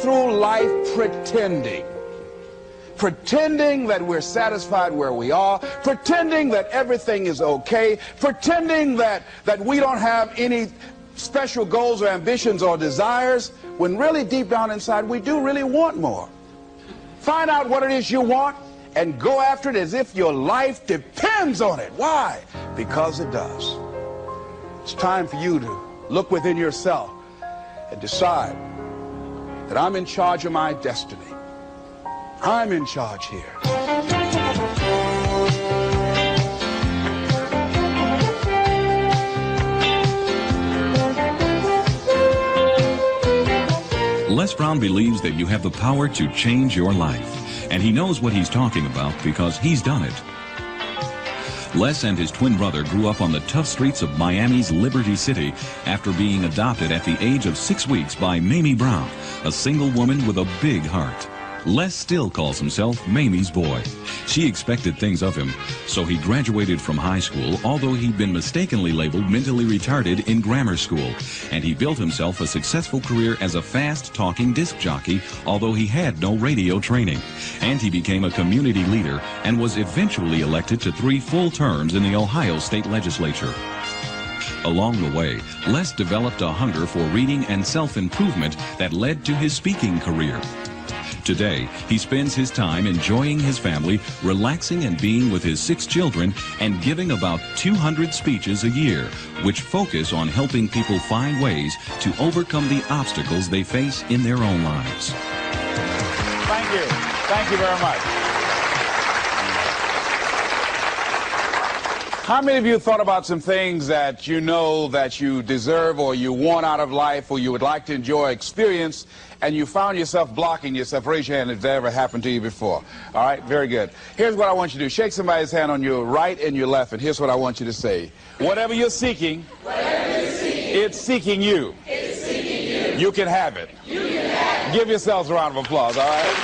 through life pretending. Pretending that we're satisfied where we are, pretending that everything is okay, pretending that we don't have any special goals or ambitions or desires, when really deep down inside we do really want more. Find out what it is you want and go after it as if your life depends on it. Why? Because it does. It's time for you to look within yourself and decide that I'm in charge of my destiny. I'm in charge here. Les Brown believes that you have the power to change your life, and he knows what he's talking about because he's done it. Les and his twin brother grew up on the tough streets of Miami's Liberty City after being adopted at the age of 6 weeks by Mamie Brown, a single woman with a big heart. Les still calls himself Mamie's boy. She expected things of him, so he graduated from high school, although he'd been mistakenly labeled mentally retarded in grammar school. And he built himself a successful career as a fast-talking disc jockey, although he had no radio training. And he became a community leader and was eventually elected to 3 full terms in the Ohio State Legislature. Along the way, Les developed a hunger for reading and self-improvement that led to his speaking career. Today, he spends his time enjoying his family, relaxing and being with his 6 children, and giving about 200 speeches a year, which focus on helping people find ways to overcome the obstacles they face in their own lives. Thank you. Thank you very much. How many of you thought about some things that you know that you deserve or you want out of life or you would like to enjoy, experience, and you found yourself blocking yourself? Raise your hand if that ever happened to you before. All right, very good. Here's what I want you to do. Shake somebody's hand on your right and your left, and here's what I want you to say. Whatever you're seeking, it's seeking you. It's seeking you. You can have it. You can have it. Give yourselves a round of applause, all right?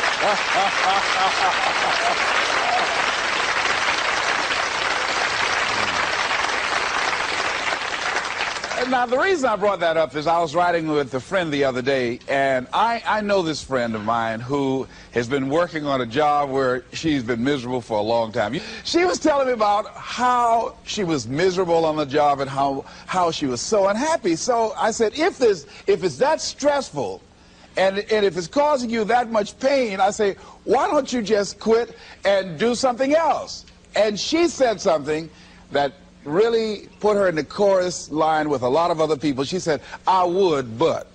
Now, the reason I brought that up is I was riding with a friend the other day, and I know this friend of mine who has been working on a job where she's been miserable for a long time. She was telling me about how she was miserable on the job and how she was so unhappy. So I said, if it's that stressful and if it's causing you that much pain, I say, why don't you just quit and do something else? And she said something that really put her in the chorus line with a lot of other people. She said, I would, but.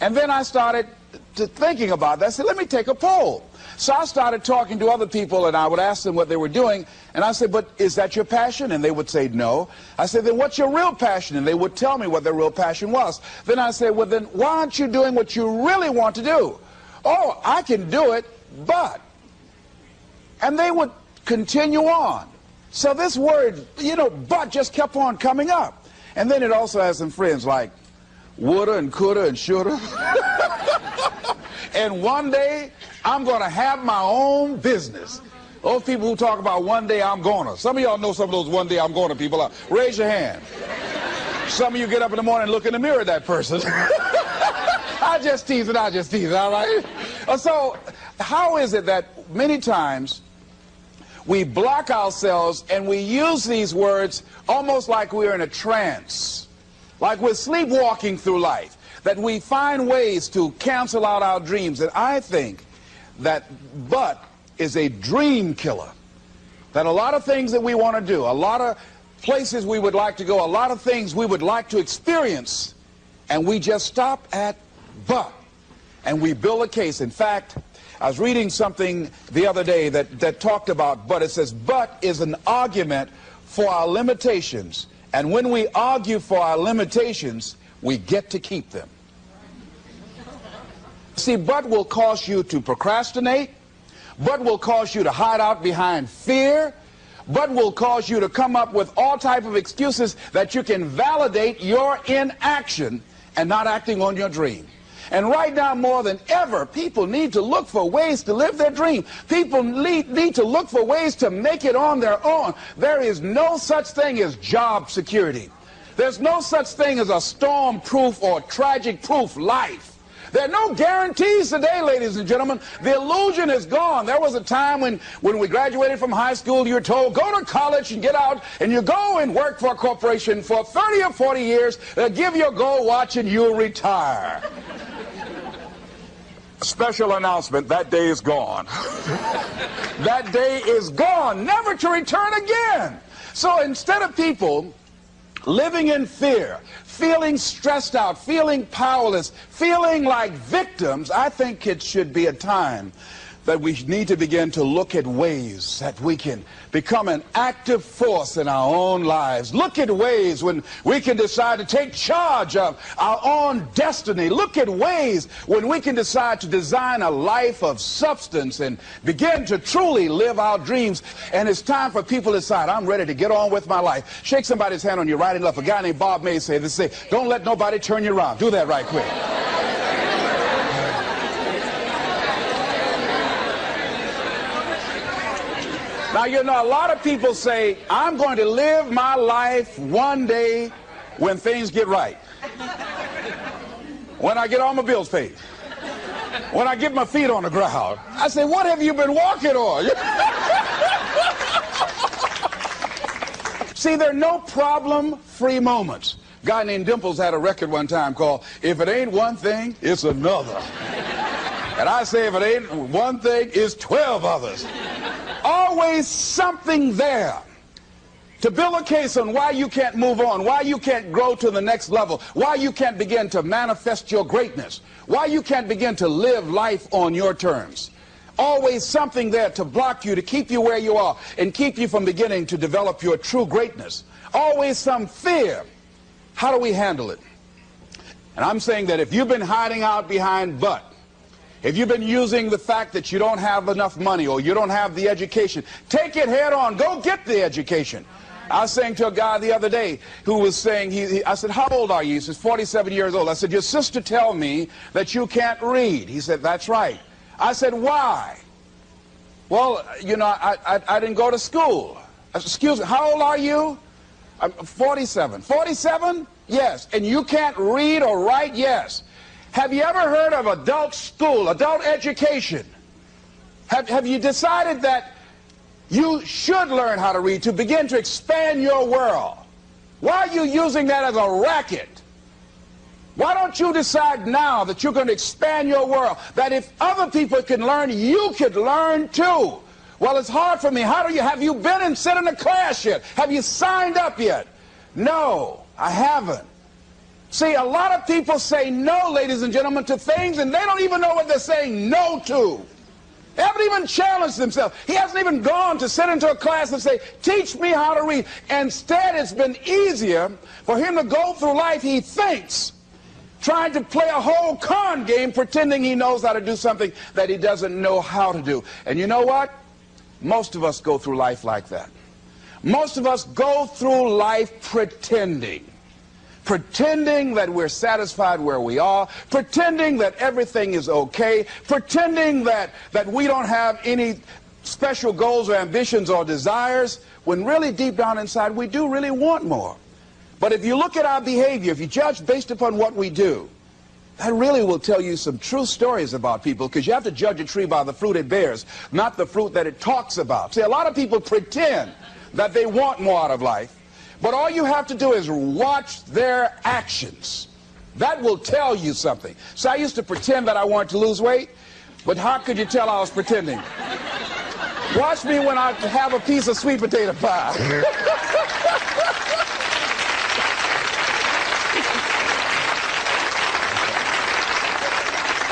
And then I started thinking about that. I said, let me take a poll. So I started talking to other people, and I would ask them what they were doing. And I said, but is that your passion? And they would say no. I said, then what's your real passion? And they would tell me what their real passion was. Then I said, well, then why aren't you doing what you really want to do? Oh, I can do it, but. And they would continue on. So this word, but just kept on coming up. And then it also has some friends like woulda and coulda and shoulda. And one day, I'm going to have my own business. Those people who talk about one day I'm gonna. Some of y'all know some of those one day I'm gonna people. Raise your hand. Some of you get up in the morning and look in the mirror at that person. I just tease it, all right? So how is it that many times we block ourselves and we use these words almost like we're in a trance, like we're sleepwalking through life, that we find ways to cancel out our dreams? And I think that but is a dream killer, that a lot of things that we want to do, a lot of places we would like to go, a lot of things we would like to experience, and we just stop at but, and we build a case. In fact, I was reading something the other day that talked about but. It says, but is an argument for our limitations. And when we argue for our limitations, we get to keep them. See, but will cause you to procrastinate. But will cause you to hide out behind fear. But will cause you to come up with all type of excuses that you can validate your inaction and not acting on your dream. And right now, more than ever, people need to look for ways to live their dream. People need to look for ways to make it on their own. There is no such thing as job security. There's no such thing as a storm-proof or tragic-proof life. There are no guarantees today, ladies and gentlemen. The illusion is gone. There was a time when we graduated from high school, you were told, go to college and get out, and you go and work for a corporation for 30 or 40 years, they'll give you a gold watch and you'll retire. Special announcement, that day is gone. That day is gone, never to return again. So instead of people living in fear, feeling stressed out, feeling powerless, feeling like victims, I think it should be a time that we need to begin to look at ways that we can become an active force in our own lives. Look at ways when we can decide to take charge of our own destiny. Look at ways when we can decide to design a life of substance and begin to truly live our dreams. And it's time for people to decide, I'm ready to get on with my life. Shake somebody's hand on your right and left. A guy named Bob May said this, don't let nobody turn you around. Do that right quick. Now, you know, a lot of people say, I'm going to live my life one day when things get right. When I get all my bills paid. When I get my feet on the ground. I say, what have you been walking on? See, there are no problem-free moments. A guy named Dimples had a record one time called, If It Ain't One Thing, It's Another. And I say, if it ain't one thing, it's 12 others. Always something there to build a case on why you can't move on, why you can't grow to the next level, why you can't begin to manifest your greatness, why you can't begin to live life on your terms. Always something there to block you, to keep you where you are, and keep you from beginning to develop your true greatness. Always some fear. How do we handle it? And I'm saying that if you've been hiding out behind but, if you've been using the fact that you don't have enough money or you don't have the education, take it head on. Go get the education. I was saying to a guy the other day who was saying, I said, how old are you? He says, 47 years old. I said, your sister tell me that you can't read. He said, that's right. I said, why? Well, you know, I didn't go to school. I said, excuse me, how old are you? I'm 47. 47? Yes. And you can't read or write? Yes. Have you ever heard of adult school, adult education? Have you decided that you should learn how to read to begin to expand your world? Why are you using that as a racket? Why don't you decide now that you're going to expand your world, that if other people can learn, you could learn too? Well, it's hard for me. Have you been and sit in a class yet? Have you signed up yet? No, I haven't. See, a lot of people say no, ladies and gentlemen, to things, and they don't even know what they're saying no to. They haven't even challenged themselves. He hasn't even gone to sit into a class and say, teach me how to read. Instead, it's been easier for him to go through life, he thinks, trying to play a whole con game, pretending he knows how to do something that he doesn't know how to do. And you know what? Most of us go through life like that. Most of us go through life pretending that we're satisfied where we are, pretending that everything is okay, pretending that we don't have any special goals or ambitions or desires, when really deep down inside we do really want more. But if you look at our behavior, if you judge based upon what we do, that really will tell you some true stories about people, because you have to judge a tree by the fruit it bears, not the fruit that it talks about. See, a lot of people pretend that they want more out of life, but all you have to do is watch their actions. That will tell you something. So I used to pretend that I wanted to lose weight, but how could you tell I was pretending? Watch me when I have a piece of sweet potato pie.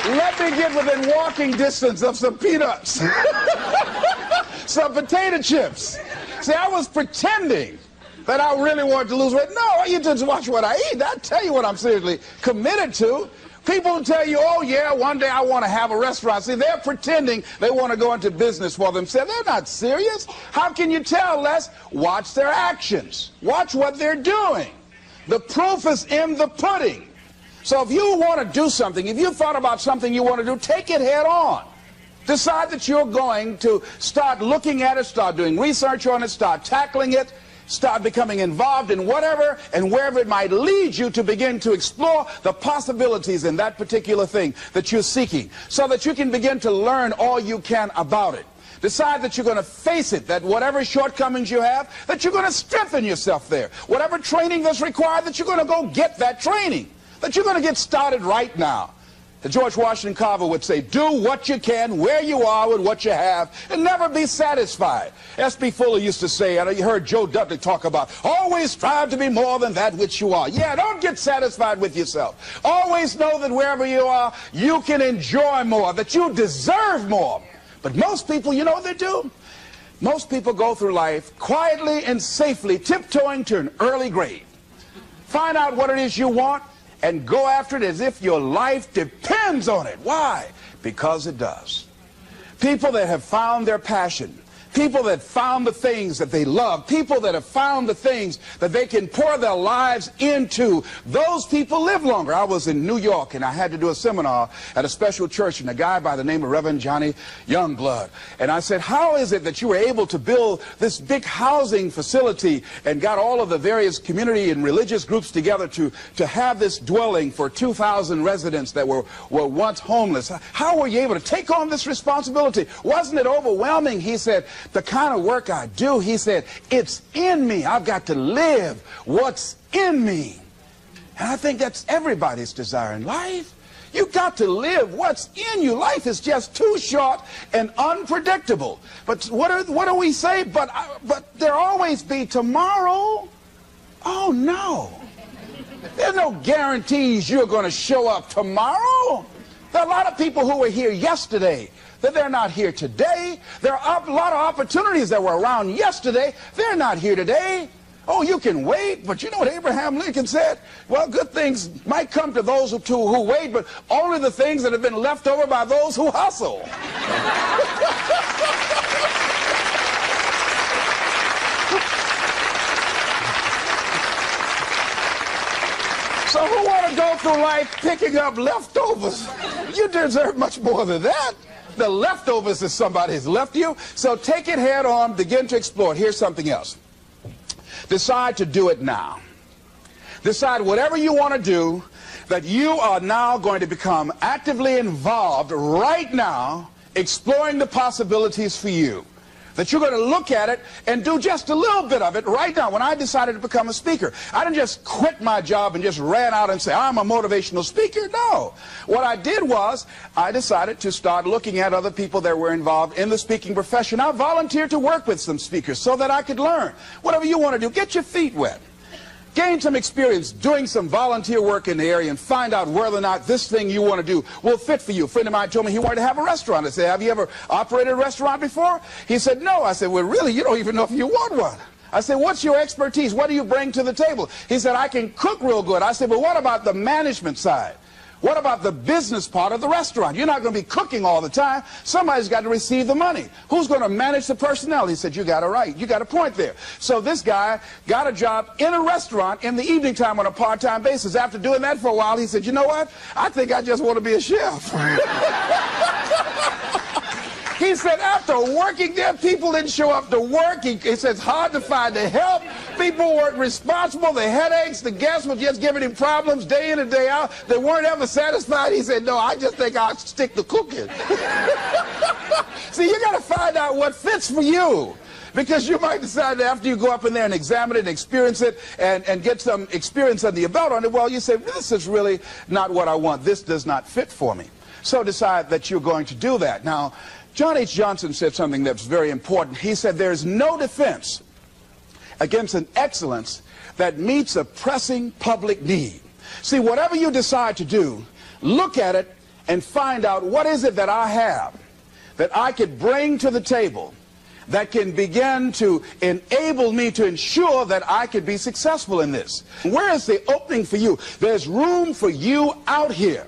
Let me get within walking distance of some peanuts, some potato chips. See, I was pretending that I really wanted to lose weight. No, you just watch what I eat. I'll tell you what I'm seriously committed to. People tell you, oh yeah, one day I want to have a restaurant. See, they're pretending they want to go into business for themselves. They're not serious. How can you tell, Les? Watch their actions. Watch what they're doing. The proof is in the pudding. So if you want to do something, if you thought about something you want to do, take it head on. Decide that you're going to start looking at it, start doing research on it, start tackling it, Start becoming involved in whatever and wherever it might lead you to begin to explore the possibilities in that particular thing that you're seeking, so that you can begin to learn all you can about it. Decide that you're going to face it, that whatever shortcomings you have, that you're going to strengthen yourself there. Whatever training that's required, that you're going to go get that training, that you're going to get started right now. George Washington Carver would say, do what you can, where you are with what you have, and never be satisfied. S.B. Fuller used to say, and you heard Joe Dudley talk about, always strive to be more than that which you are. Yeah, don't get satisfied with yourself. Always know that wherever you are, you can enjoy more, that you deserve more. But most people, you know what they do? Most people go through life quietly and safely, tiptoeing to an early grave. Find out what it is you want, and go after it as if your life depends on it. Why? Because it does. People that have found their passion, people that found the things that they love, people that have found the things that they can pour their lives into, those people live longer. I was in New York and I had to do a seminar at a special church, and a guy by the name of Reverend Johnny Youngblood. And I said, how is it that you were able to build this big housing facility and got all of the various community and religious groups together to have this dwelling for 2,000 residents that were once homeless? How were you able to take on this responsibility? Wasn't it overwhelming? He said, the kind of work I do, he said, it's in me. I've got to live what's in me. And I think that's everybody's desire in life. You've got to live what's in you. Life is just too short and unpredictable. But what do we say? But there'll always be tomorrow. Oh, no. There's no guarantees you're going to show up tomorrow. There are a lot of people who were here yesterday that they're not here today. There are a lot of opportunities that were around yesterday. They're not here today. Oh, you can wait, but you know what Abraham Lincoln said? Well, good things might come to those who wait, but only the things that have been left over by those who hustle. So who want to go through life picking up leftovers? You deserve much more than that. The leftovers is somebody has left you. So take it head on, begin to explore it. Here's something else. Decide to do it now. Decide whatever you want to do, that you are now going to become actively involved right now, exploring the possibilities for you. That you're going to look at it and do just a little bit of it right now. When I decided to become a speaker, I didn't just quit my job and just ran out and say, I'm a motivational speaker. No. What I did was, I decided to start looking at other people that were involved in the speaking profession. I volunteered to work with some speakers so that I could learn. Whatever you want to do, get your feet wet. Gain some experience doing some volunteer work in the area and find out whether or not this thing you want to do will fit for you. A friend of mine told me he wanted to have a restaurant. I said, have you ever operated a restaurant before? He said, no. I said, well, really, you don't even know if you want one. I said, what's your expertise? What do you bring to the table? He said, I can cook real good. I said, well, what about the management side? What about the business part of the restaurant? You're not going to be cooking all the time. Somebody's got to receive the money. Who's going to manage the personnel? He said, you got it right. You got a point there. So this guy got a job in a restaurant in the evening time on a part-time basis. After doing that for a while, he said, you know what? I think I just want to be a chef. He said after working there, people didn't show up to work. He said it's hard to find the help. People weren't responsible. The headaches, the guests were just giving him problems day in and day out. They weren't ever satisfied. He said, no, I just think I'll stick to cooking. See, you got to find out what fits for you. Because you might decide that after you go up in there and examine it and experience it and get some experience under your belt on it, well, you say, this is really not what I want. This does not fit for me. So decide that you're going to do that. Now, John H. Johnson said something that's very important. He said, there's no defense against an excellence that meets a pressing public need. See, whatever you decide to do, look at it and find out what is it that I have that I could bring to the table that can begin to enable me to ensure that I could be successful in this. Where is the opening for you? There's room for you out here.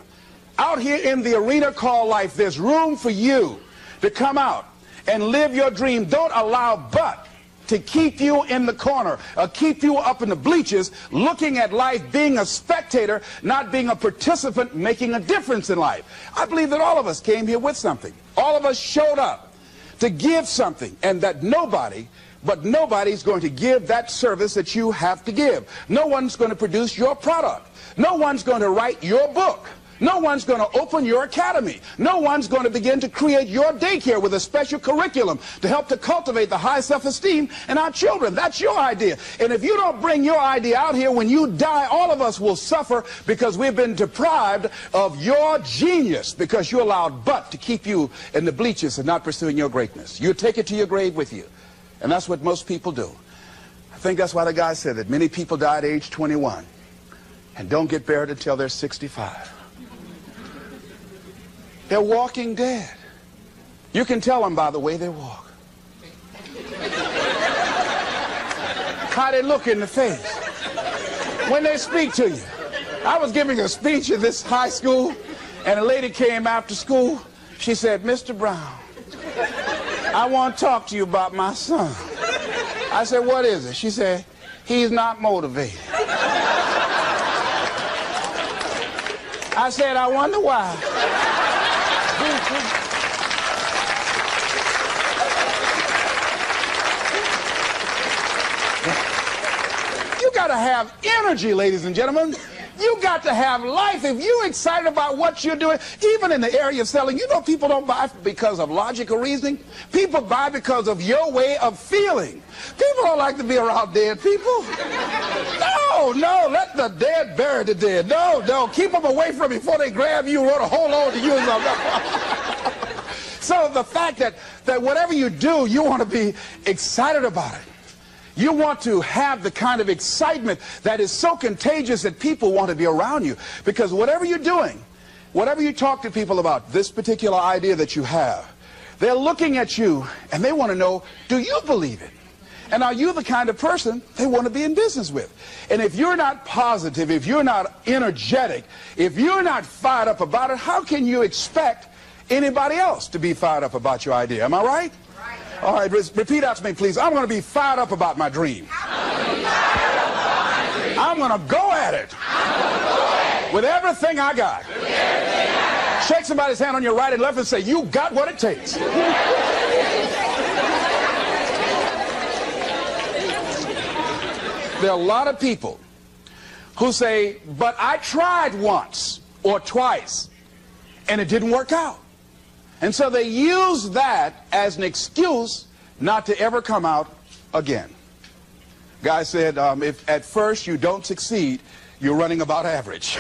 Out here in the arena called life, there's room for you to come out and live your dream. Don't allow but to keep you in the corner or keep you up in the bleachers looking at life, being a spectator, not being a participant, making a difference in life. I believe that all of us came here with something. All of us showed up to give something, and that nobody but nobody's going to give that service that you have to give. No one's going to produce your product. No one's going to write your book. No one's going to open your academy. No one's going to begin to create your daycare with a special curriculum to help to cultivate the high self-esteem in our children. That's your idea. And if you don't bring your idea out here, when you die, all of us will suffer because we've been deprived of your genius because you allowed but to keep you in the bleachers and not pursuing your greatness. You take it to your grave with you. And that's what most people do. I think that's why the guy said that many people die at age 21 and don't get buried until they're 65. They're walking dead. You can tell them by the way they walk. How they look in the face. When they speak to you. I was giving a speech at this high school, and a lady came after school. She said, "Mr. Brown, I want to talk to you about my son." I said, "What is it?" She said, "He's not motivated." I said, "I wonder why." You got to have energy, ladies and gentlemen. You got to have life. If you're excited about what you're doing, even in the area of selling, you know people don't buy because of logic or reasoning. People buy because of your way of feeling. People don't like to be around dead people. No, let the dead bury the dead. No, keep them away from you before they grab you or hold on to you. So the fact that whatever you do, you want to be excited about it. You want to have the kind of excitement that is so contagious that people want to be around you. Because whatever you're doing, whatever you talk to people about, this particular idea that you have, they're looking at you and they want to know, do you believe it? And are you the kind of person they want to be in business with? And if you're not positive, if you're not energetic, if you're not fired up about it, how can you expect anybody else to be fired up about your idea? Am I right? All right, repeat after me, please. I'm going to be fired up about my dream. I'm going to go at it with everything I got. Shake somebody's hand on your right and left and say, "You got what it takes." There are a lot of people who say, "But I tried once or twice and it didn't work out." And so they use that as an excuse not to ever come out again. Guy said, if at first you don't succeed, you're running about average.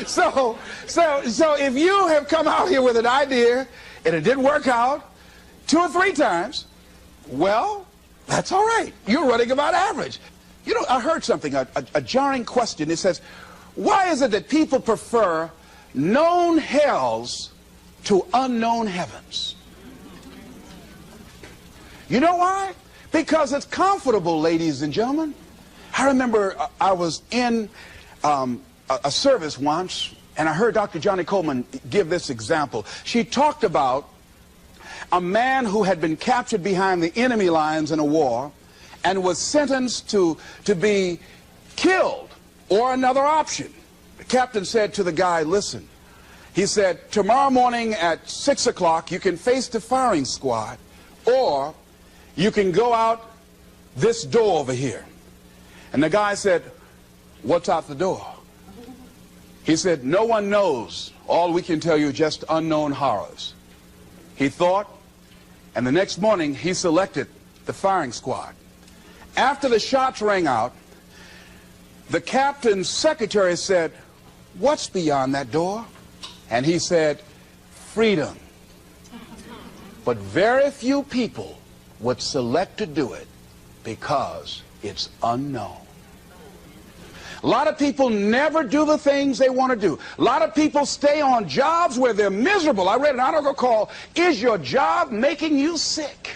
So if you have come out here with an idea and it didn't work out 2 or 3 times, well, that's all right. You're running about average. You know, I heard something, a jarring question. It says, why is it that people prefer known hells to unknown heavens? You know why? Because it's comfortable, ladies and gentlemen. I remember I was in a service once, and I heard Dr. Johnny Coleman give this example. She talked about a man who had been captured behind the enemy lines in a war and was sentenced to be killed or another option. The captain said to the guy, "Listen," he said, "tomorrow morning at 6 o'clock you can face the firing squad, or you can go out this door over here." And the guy said, "What's out the door?" He said, "No one knows. All we can tell you is just unknown horrors." He thought, and the next morning he selected the firing squad. After the shots rang out, the captain's secretary said, "What's beyond that door?" And he said, "Freedom." But very few people would select to do it because it's unknown. A lot of people never do the things they want to do. A lot of people stay on jobs where they're miserable. I read an article called, "Is Your Job Making You Sick?"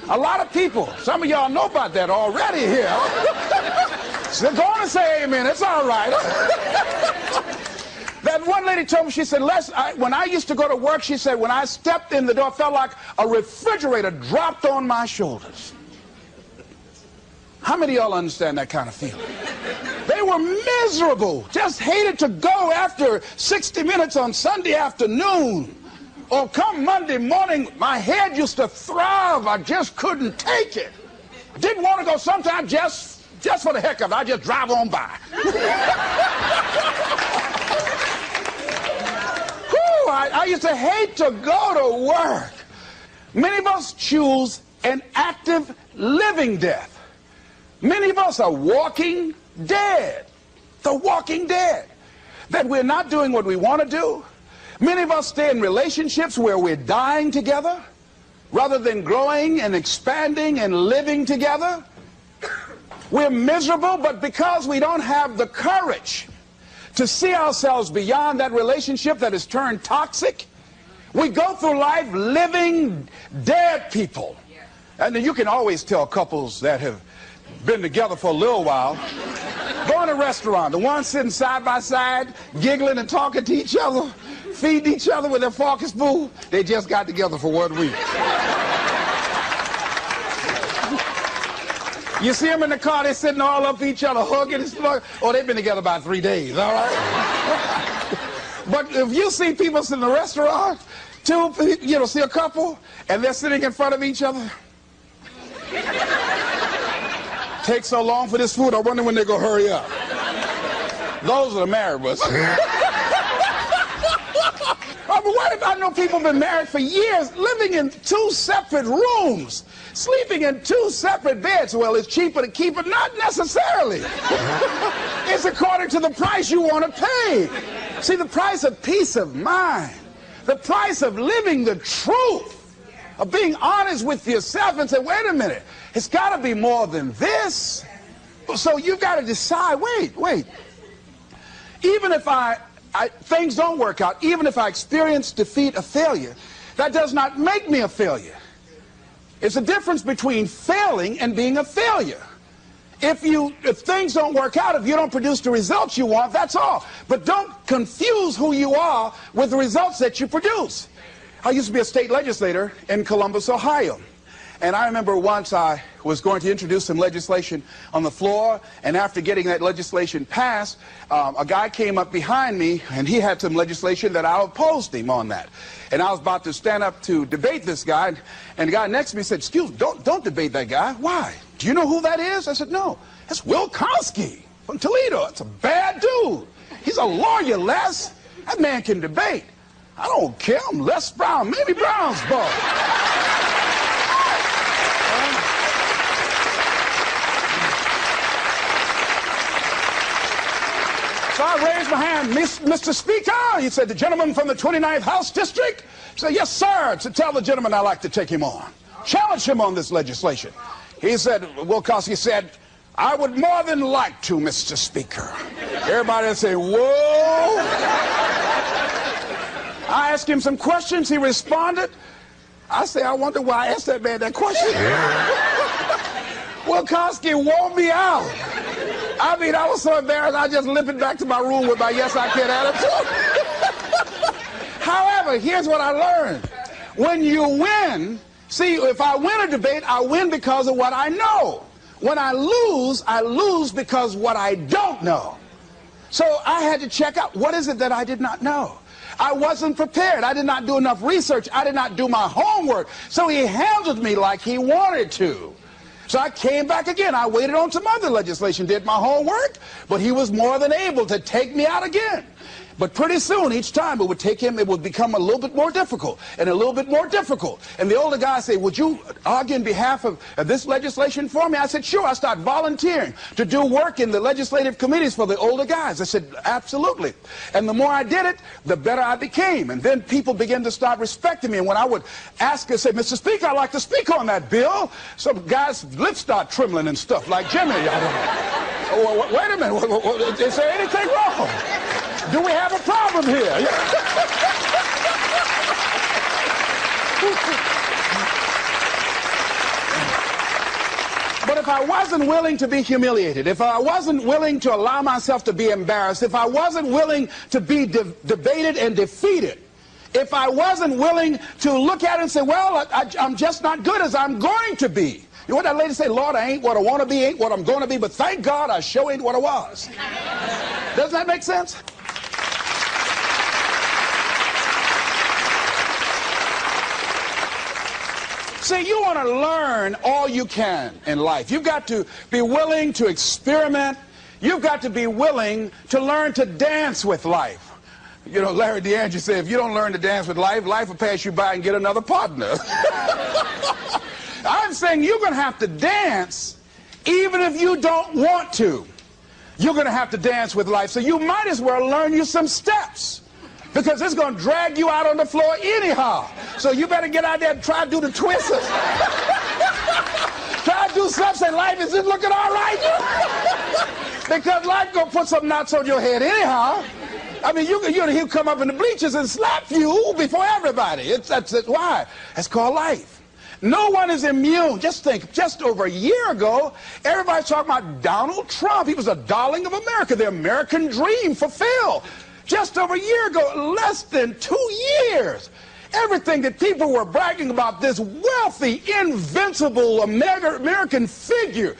A lot of people, some of y'all know about that already here. So go on and say amen. It's all right. That one lady told me, she said, when I used to go to work, she said, when I stepped in the door, it felt like a refrigerator dropped on my shoulders. How many of y'all understand that kind of feeling? They were miserable, just hated to go after 60 minutes on Sunday afternoon. Oh, come Monday morning, my head used to throb. I just couldn't take it. Didn't want to go. Sometimes just for the heck of it, I just drive on by. Whew, I used to hate to go to work. Many of us choose an active living death. Many of us are walking dead. The walking dead. That we're not doing what we want to do. Many of us stay in relationships where we're dying together rather than growing and expanding and living together. We're miserable, but because we don't have the courage to see ourselves beyond that relationship that has turned toxic, we go through life living dead people. And you can always tell couples that have been together for a little while. Go in a restaurant, the ones sitting side by side, giggling and talking to each other, feeding each other with their fork and spoon, they just got together for 1 week. You see them in the car, they're sitting all up each other, hugging and slugging. Oh, they've been together about 3 days, all right? But if you see people sitting in a restaurant, see a couple, and they're sitting in front of each other. Takes so long for this food, I wonder when they're going to hurry up. Those are the married ones. But what if I know people have been married for years, living in 2 separate rooms, sleeping in 2 separate beds? Well, it's cheaper to keep it. Not necessarily. It's according to the price you want to pay. See, the price of peace of mind, the price of living the truth, of being honest with yourself and say, wait a minute, it's got to be more than this. So you've got to decide, wait. Even if things don't work out, even if I experience defeat or failure, that does not make me a failure. It's a difference between failing and being a failure. If things don't work out, if you don't produce the results you want, that's all. But don't confuse who you are with the results that you produce. I used to be a state legislator in Columbus, Ohio. And I remember once I was going to introduce some legislation on the floor, and after getting that legislation passed, a guy came up behind me, and he had some legislation that I opposed him on that. And I was about to stand up to debate this guy, and the guy next to me said, excuse me, don't debate that guy. Why? Do you know who that is? I said, no. That's Will Kosky from Toledo. That's a bad dude. He's a lawyer, Les. That man can debate. I don't care. I'm Les Brown, Mamie Brown's boy. So I raised my hand, Mr. Speaker. He said, the gentleman from the 29th House District? I said, yes, sir. To tell the gentleman I'd like to take him on. Challenge him on this legislation. He said, Will Kosky said, I would more than like to, Mr. Speaker. Everybody would say, whoa. I asked him some questions. He responded. I say, I wonder why I asked that man that question. Will Kosky wore me out. I mean, I was so embarrassed, I just limped back to my room with my yes, I can attitude. However, here's what I learned. When you win, see, if I win a debate, I win because of what I know. When I lose because what I don't know. So I had to check out, what is it that I did not know? I wasn't prepared. I did not do enough research. I did not do my homework. So he handled me like he wanted to. So I came back again. I waited on some other legislation, did my homework, but he was more than able to take me out again. But pretty soon, each time it would become a little bit more difficult and a little bit more difficult. And the older guy said, would you argue in behalf of this legislation for me? I said, sure. I started volunteering to do work in the legislative committees for the older guys. I said, absolutely. And the more I did it, the better I became. And then people began to start respecting me. And when I would ask and say, Mr. Speaker, I'd like to speak on that bill, some guys' lips start trembling and stuff like Jimmy. Wait a minute. Is there anything wrong? Do we have a problem here? But if I wasn't willing to be humiliated, if I wasn't willing to allow myself to be embarrassed, if I wasn't willing to be debated and defeated, if I wasn't willing to look at it and say, well, I'm just not good as I'm going to be. You know what that lady say? Lord, I ain't what I want to be, ain't what I'm going to be, but thank God I sure ain't what I was. Doesn't that make sense? See, you want to learn all you can in life. You've got to be willing to experiment. You've got to be willing to learn to dance with life. You know, Larry DeAndre said, if you don't learn to dance with life, life will pass you by and get another partner. I'm saying you're going to have to dance even if you don't want to. You're going to have to dance with life. So you might as well learn you some steps, because it's going to drag you out on the floor anyhow. So you better get out there and try to do the twisters. Try to do something. Say, life is just looking all right. Because life going to put some knots on your head anyhow. I mean, he'll come up in the bleachers and slap you before everybody. That's why. That's called life. No one is immune. Just think, just over a year ago, everybody's talking about Donald Trump. He was a darling of America, the American dream fulfilled. Just over a year ago, less than 2 years, everything that people were bragging about, this wealthy, invincible American figure,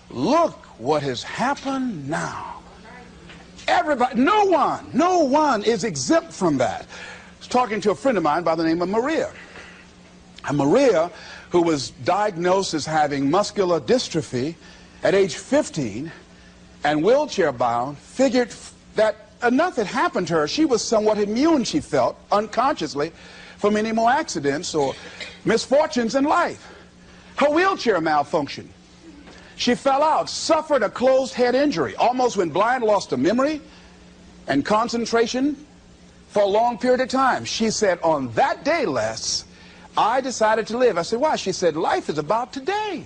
look what has happened now. Everybody, no one is exempt from that. I was talking to a friend of mine by the name of Maria. And Maria, who was diagnosed as having muscular dystrophy at age 15 and wheelchair bound, figured that enough had happened to her. She was somewhat immune, she felt, unconsciously, from any more accidents or misfortunes in life. Her wheelchair malfunctioned. She fell out, suffered a closed head injury, almost went blind, lost her memory and concentration for a long period of time. She said, on that day, Les, I decided to live. I said, why? She said, life is about today.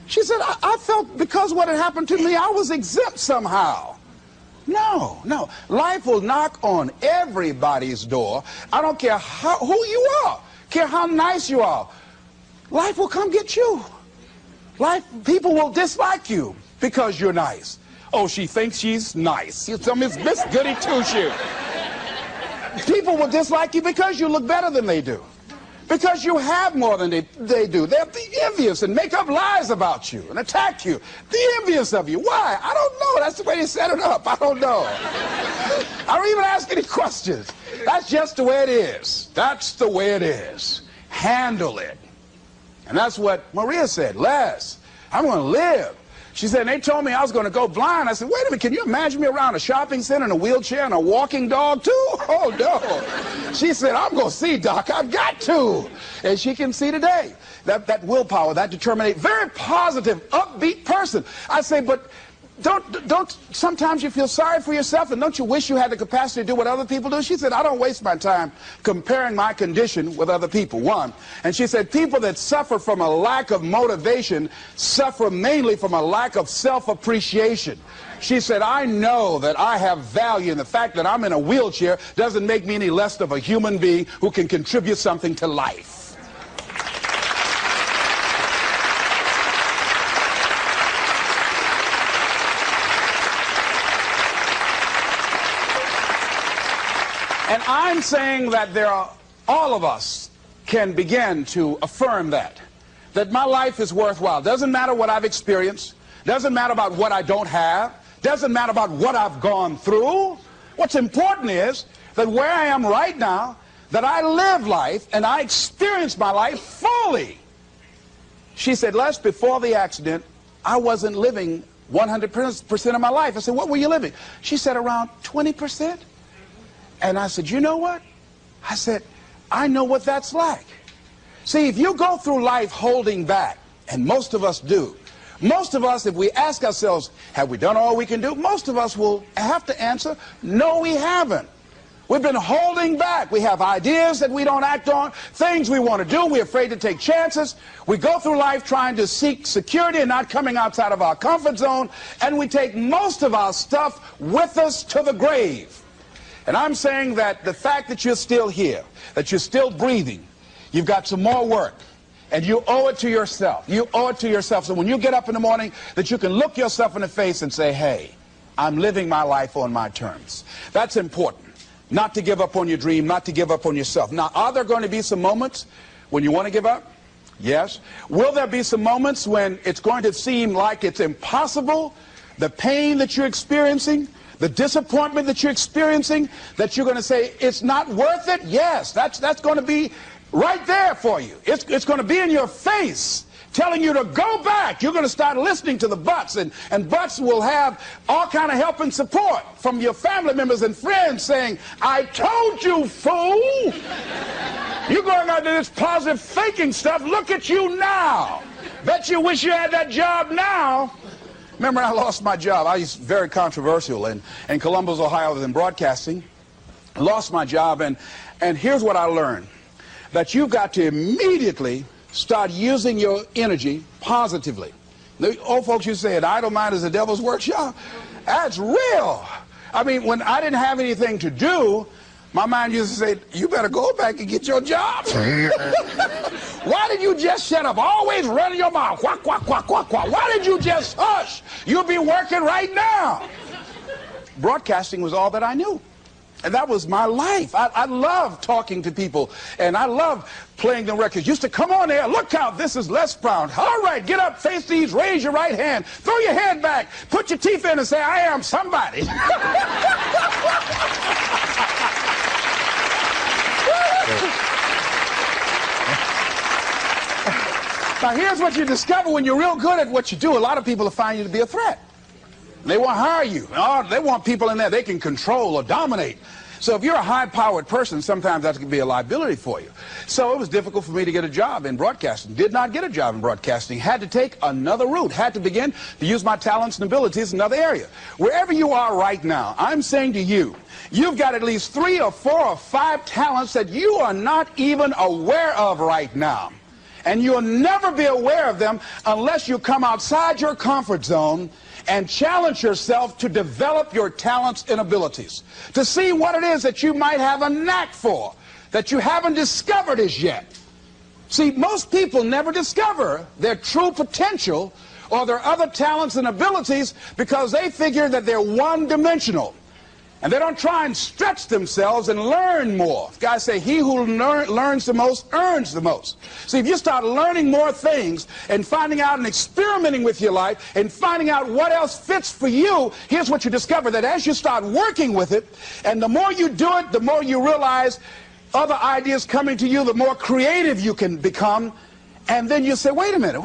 She said, I felt because what had happened to me, I was exempt somehow. No. Life will knock on everybody's door. I don't care who you are, care how nice you are. Life will come get you. People will dislike you because you're nice. Oh, she thinks she's nice. She's some Miss Goody Two-Shoe. People will dislike you because you look better than they do. Because you have more than they do. They'll be envious and make up lies about you and attack you. Be envious of you. Why? I don't know. That's the way they set it up. I don't know. I don't even ask any questions. That's just the way it is. That's the way it is. Handle it. And that's what Maria said. Les, I'm going to live. She said, and they told me I was going to go blind. I said, wait a minute, can you imagine me around a shopping center in a wheelchair and a walking dog too? Oh, no. She said, I'm going to see, Doc. I've got to. And she can see today. That willpower, that determination, very positive, upbeat person. I say, but don't sometimes you feel sorry for yourself, and don't you wish you had the capacity to do what other people do? She said, I don't waste my time comparing my condition with other people, one. And she said, people that suffer from a lack of motivation suffer mainly from a lack of self-appreciation. She said, I know that I have value, and the fact that I'm in a wheelchair doesn't make me any less of a human being who can contribute something to life. And I'm saying that all of us can begin to affirm that my life is worthwhile. Doesn't matter what I've experienced. Doesn't matter about what I don't have. Doesn't matter about what I've gone through. What's important is that where I am right now, that I live life and I experience my life fully. She said, Les, before the accident, I wasn't living 100% of my life. I said, what were you living? She said, around 20%. And I said, you know what? I said, I know what that's like. See, if you go through life holding back, and most of us do, most of us, if we ask ourselves, have we done all we can do? Most of us will have to answer, no, we haven't. We've been holding back. We have ideas that we don't act on, things we want to do. We're afraid to take chances. We go through life trying to seek security and not coming outside of our comfort zone, and we take most of our stuff with us to the grave. And I'm saying that the fact that you're still here, that you're still breathing, you've got some more work, and you owe it to yourself. You owe it to yourself. So when you get up in the morning, that you can look yourself in the face and say, hey, I'm living my life on my terms. That's important. Not to give up on your dream, not to give up on yourself. Now, are there going to be some moments when you want to give up? Yes. Will there be some moments when it's going to seem like it's impossible? The pain that you're experiencing, the disappointment that you're experiencing, that you're going to say, it's not worth it? Yes, that's going to be right there for you. It's going to be in your face, telling you to go back. You're going to start listening to the buts, and buts will have all kind of help and support from your family members and friends saying, I told you, fool. You're going out to this positive thinking stuff. Look at you now. Bet you wish you had that job now. Remember, I lost my job. I was very controversial in Columbus, Ohio, in broadcasting. I lost my job, and here's what I learned. That you've got to immediately start using your energy positively. The old folks used to say, an idle mind is the devil's workshop. That's real. I mean, when I didn't have anything to do, my mind used to say, you better go back and get your job. Why did you just shut up? Always running your mouth. Quack, quack, quack, quack, quack. Why did you just hush? You'll be working right now. Broadcasting was all that I knew. And that was my life. I loved talking to people, and I loved playing the records. Used to come on there, look out, this is Les Brown. All right, get up, face these, raise your right hand, throw your head back, put your teeth in and say, I am somebody. Now here's what you discover when you're real good at what you do. A lot of people will find you to be a threat. They won't hire you. Oh, they want people in there they can control or dominate. So if you're a high-powered person, sometimes that can be a liability for you. So it was difficult for me to get a job in broadcasting. Did not get a job in broadcasting. Had to take another route. Had to begin to use my talents and abilities in another area. Wherever you are right now, I'm saying to you, you've got at least 3 or 4 or 5 talents that you are not even aware of right now. And you'll never be aware of them unless you come outside your comfort zone and challenge yourself to develop your talents and abilities, to see what it is that you might have a knack for, that you haven't discovered as yet. See, most people never discover their true potential or their other talents and abilities because they figure that they're one-dimensional. And they don't try and stretch themselves and learn more. Guys say, he who learns the most earns the most. See, if you start learning more things and finding out and experimenting with your life and finding out what else fits for you, here's what you discover, that as you start working with it, and the more you do it, the more you realize other ideas coming to you, the more creative you can become. And then you say, wait a minute,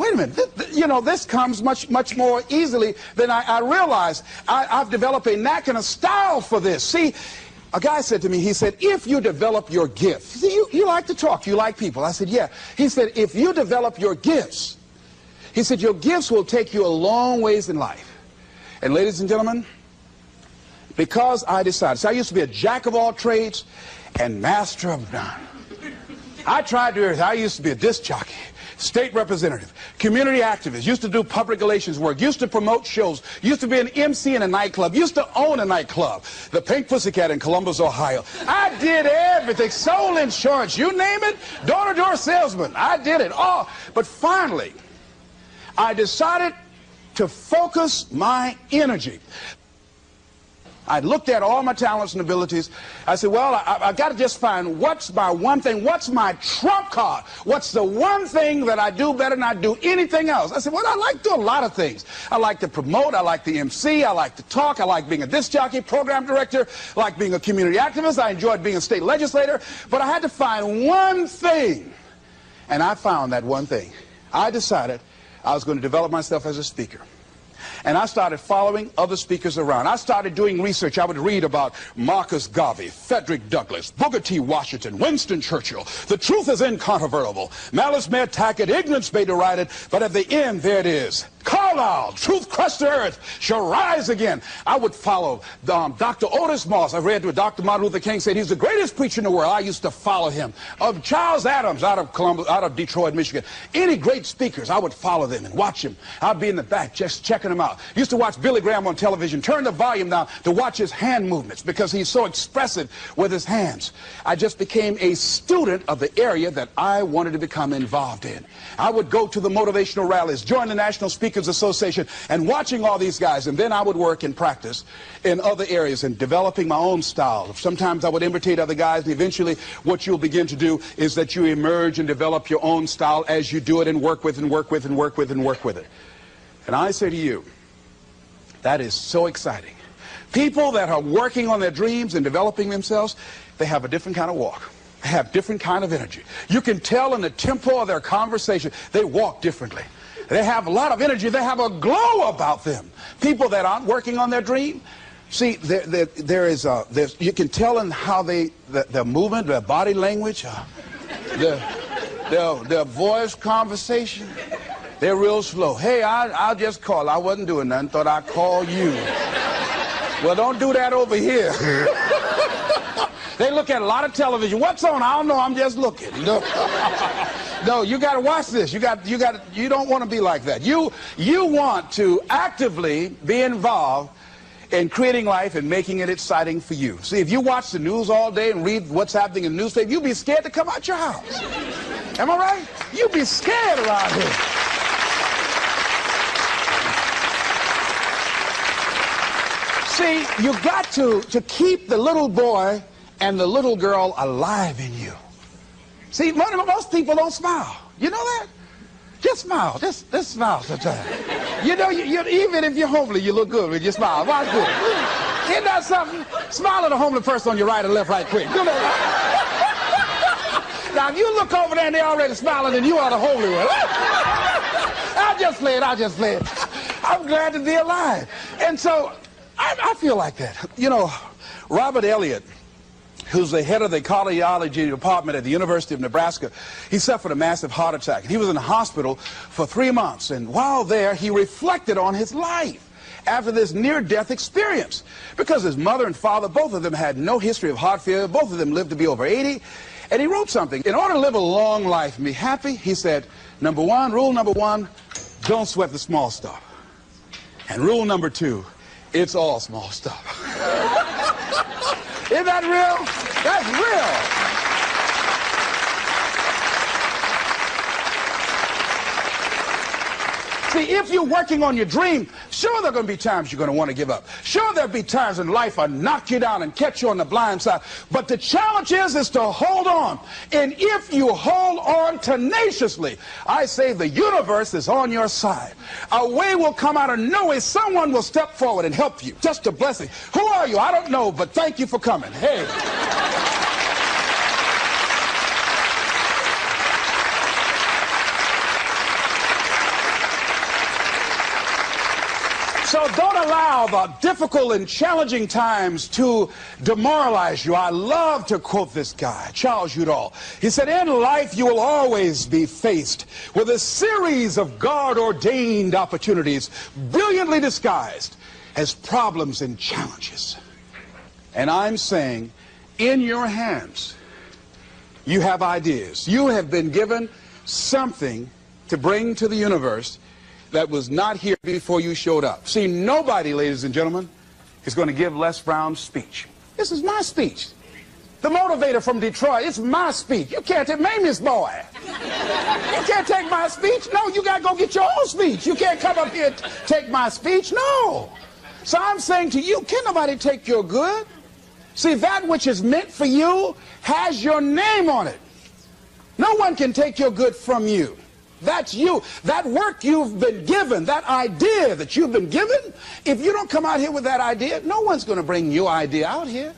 you know, this comes much more easily than I realized. I've developed a knack and a style for this. See, a guy said to me, he said, if you develop your gift, see, you like to talk, you like people. I said, yeah. He said, if you develop your gifts, he said, your gifts will take you a long ways in life. And ladies and gentlemen, because I decided, so I used to be a jack of all trades and master of none. I tried to do everything. I used to be a disc jockey, state representative, community activist, used to do public relations work, used to promote shows, used to be an MC in a nightclub, used to own a nightclub, the Pink Pussycat in Columbus, Ohio. I did everything, sold insurance, you name it, door-to-door salesman, I did it all. But finally, I decided to focus my energy. I looked at all my talents and abilities. I said, well, I've got to just find what's my one thing, what's my trump card, what's the one thing that I do better than I do anything else. I said, well, I like to do a lot of things. I like to promote, I like to MC, I like to talk, I like being a disc jockey, program director, I like being a community activist, I enjoyed being a state legislator, but I had to find one thing, and I found that one thing. I decided I was going to develop myself as a speaker. And I started following other speakers around. I started doing research. I would read about Marcus Garvey, Frederick Douglass, Booker T. Washington, Winston Churchill. The truth is incontrovertible. Malice may attack it, ignorance may deride it, but at the end, there it is. Carlyle, truth crushed to earth, shall rise again. I would follow Dr. Otis Moss. I read what Dr. Martin Luther King said. He's the greatest preacher in the world. I used to follow him. Of Charles Adams out of Columbus, out of Detroit, Michigan. Any great speakers, I would follow them and watch them. I'd be in the back just checking them out. Used to watch Billy Graham on television, turn the volume down to watch his hand movements because he's so expressive with his hands. I just became a student of the area that I wanted to become involved in. I would go to the motivational rallies, join the National Speakers Association, and watching all these guys, and then I would work and practice in other areas and developing my own style. Sometimes I would imitate other guys, and eventually what you'll begin to do is that you emerge and develop your own style as you do it and work with and work with and work with and work with it. And I say to you, that is so exciting. People that are working on their dreams and developing themselves, they have a different kind of walk. have different kind of energy. You can tell in the tempo of their conversation, they walk differently. They have a lot of energy. They have a glow about them. People that aren't working on their dream, see, you can tell in how their movement, their body language, their voice conversation, they're real slow. Hey, I'll just call. I wasn't doing nothing. Thought I'd call you. Well, don't do that over here. They look at a lot of television. What's on? I don't know. I'm just looking. No, you got to watch this. You don't want to be like that. You want to actively be involved in creating life and making it exciting for you. See, if you watch the news all day and read what's happening in the newspaper, you'll be scared to come out your house. Am I right? You'll be scared around here. See, you got to keep the little boy and the little girl alive in you. See, most people don't smile. You know that? Just smile. Just smile sometimes. You know, even if you're homely, you look good when you smile. Watch this. Isn't that something? Smile at a homely person on your right and left right quick. You know that? Now, if you look over there and they're already smiling, then you are the holy one. I'll just play it. I'm glad to be alive. And so, I feel like that. You know, Robert Elliott, who's the head of the cardiology department at the University of Nebraska, he suffered a massive heart attack. He was in the hospital for 3 months, and while there, he reflected on his life after this near-death experience. Because his mother and father, both of them had no history of heart failure, both of them lived to be over 80, and he wrote something. In order to live a long life and be happy, he said, rule number one, don't sweat the small stuff. And rule number two, it's all small stuff. Isn't that real? That's real. See, if you're working on your dream, sure there are going to be times you're going to want to give up. Sure there'll be times in life I'll knock you down and catch you on the blind side. But the challenge is to hold on. And if you hold on tenaciously, I say the universe is on your side. A way will come out of nowhere. Someone will step forward and help you. Just a blessing. Who are you? I don't know, but thank you for coming. Hey. So don't allow the difficult and challenging times to demoralize you. I love to quote this guy, Charles Udall. He said, in life you will always be faced with a series of God-ordained opportunities, brilliantly disguised as problems and challenges. And I'm saying, in your hands, you have ideas. You have been given something to bring to the universe that was not here before you showed up. See, nobody, ladies and gentlemen, is going to give Les Brown's speech. This is my speech. The motivator from Detroit, it's my speech. You can't take Mamie's boy. You can't take my speech. No, you got to go get your own speech. You can't come up here and take my speech. No. So I'm saying to you, can nobody take your good? See, that which is meant for you has your name on it. No one can take your good from you. That's you. That work you've been given, that idea that you've been given, if you don't come out here with that idea, no one's going to bring your idea out here.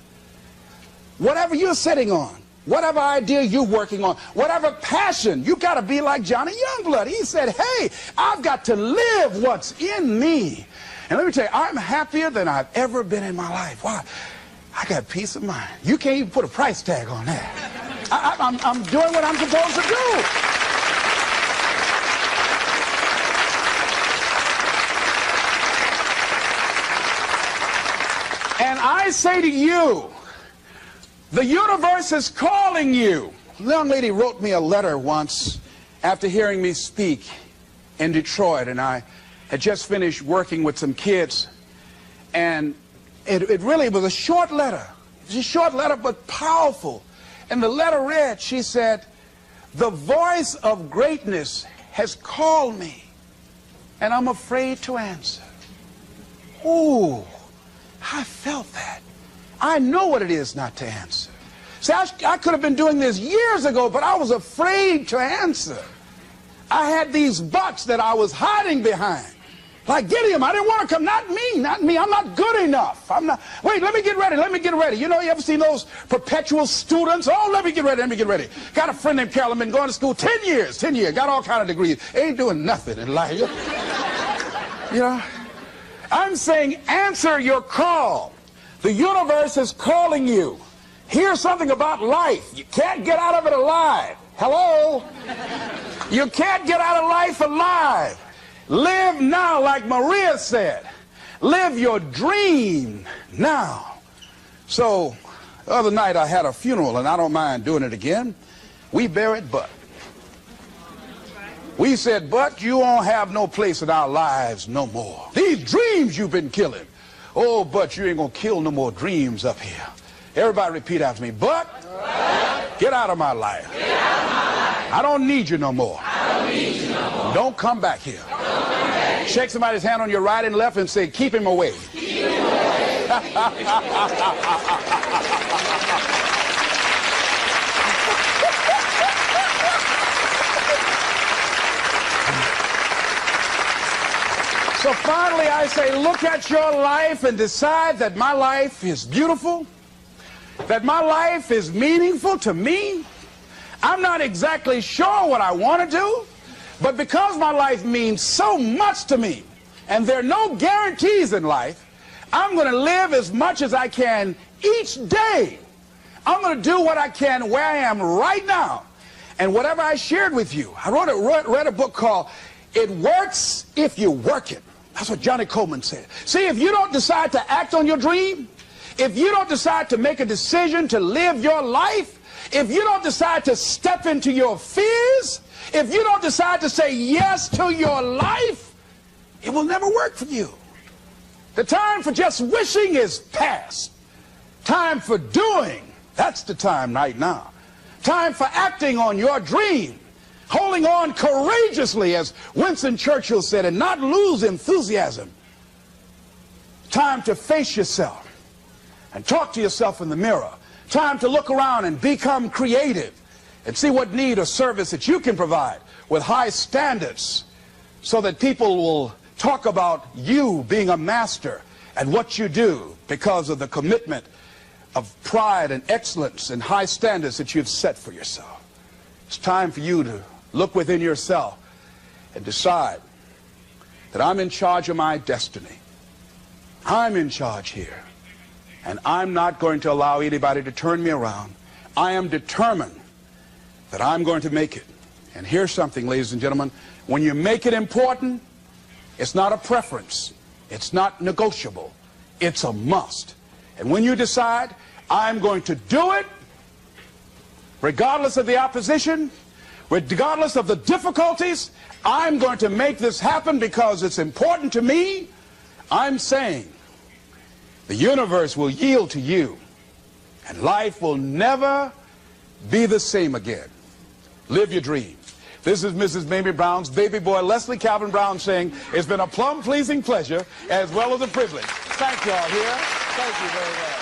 Whatever you're sitting on, whatever idea you're working on, whatever passion, you got to be like Johnny Youngblood. He said, hey, I've got to live what's in me. And let me tell you, I'm happier than I've ever been in my life. Why? I got peace of mind. You can't even put a price tag on that. I'm doing what I'm supposed to do. And I say to you, the universe is calling you. A young lady wrote me a letter once after hearing me speak in Detroit, and I had just finished working with some kids, and it really was a short letter. It was a short letter, but powerful. And the letter read, she said, the voice of greatness has called me, and I'm afraid to answer. Ooh. I felt that. I know what it is not to answer. See, I could have been doing this years ago, but I was afraid to answer. I had these buts that I was hiding behind. Like Gideon, I didn't want to come. Not me, not me. I'm not good enough. I'm not. Wait, let me get ready. Let me get ready. You know, you ever seen those perpetual students? Oh, let me get ready. Let me get ready. Got a friend named Carolyn, been going to school 10 years. Got all kind of degrees. Ain't doing nothing in life. You know, I'm saying answer your call. The universe is calling you. Here's something about life. You can't get out of it alive. Hello? You can't get out of life alive. Live now, like Maria said. Live your dream now. So, the other night I had a funeral, and I don't mind doing it again. We buried Bud. We said, Bud, you won't have no place in our lives no more. These dreams you've been killing. Oh, Bud, you ain't gonna kill no more dreams up here. Everybody repeat after me. Bud, get out of my life. Get out of my life. I don't need you no more. I don't need you no more. Don't come back here. Shake somebody's hand on your right and left and say, keep him away. Keep him away. So finally I say, look at your life and decide that my life is beautiful, that my life is meaningful to me. I'm not exactly sure what I want to do, but because my life means so much to me, and there are no guarantees in life, I'm going to live as much as I can each day. I'm going to do what I can where I am right now. And whatever I shared with you, I read a book called It Works If You Work It. That's what Johnny Coleman said. See, if you don't decide to act on your dream, if you don't decide to make a decision to live your life, if you don't decide to step into your fears, if you don't decide to say yes to your life, it will never work for you. The time for just wishing is past. Time for doing, that's the time right now. Time for acting on your dream, holding on courageously, as Winston Churchill said, and not lose enthusiasm. Time to face yourself and talk to yourself in the mirror. Time to look around and become creative and see what need or service that you can provide with high standards so that people will talk about you being a master at what you do because of the commitment of pride and excellence and high standards that you've set for yourself. It's time for you to look within yourself and decide that I'm in charge of my destiny. I'm in charge here. And I'm not going to allow anybody to turn me around. I am determined that I'm going to make it. And here's something, ladies and gentlemen. When you make it important, it's not a preference. It's not negotiable. It's a must. And when you decide, I'm going to do it, regardless of the opposition, regardless of the difficulties, I'm going to make this happen because it's important to me. I'm saying the universe will yield to you, and life will never be the same again. Live your dream. This is Mrs. Mamie Brown's baby boy, Leslie Calvin Brown, saying it's been a plumb pleasing pleasure as well as a privilege. Thank you all here. Thank you very much.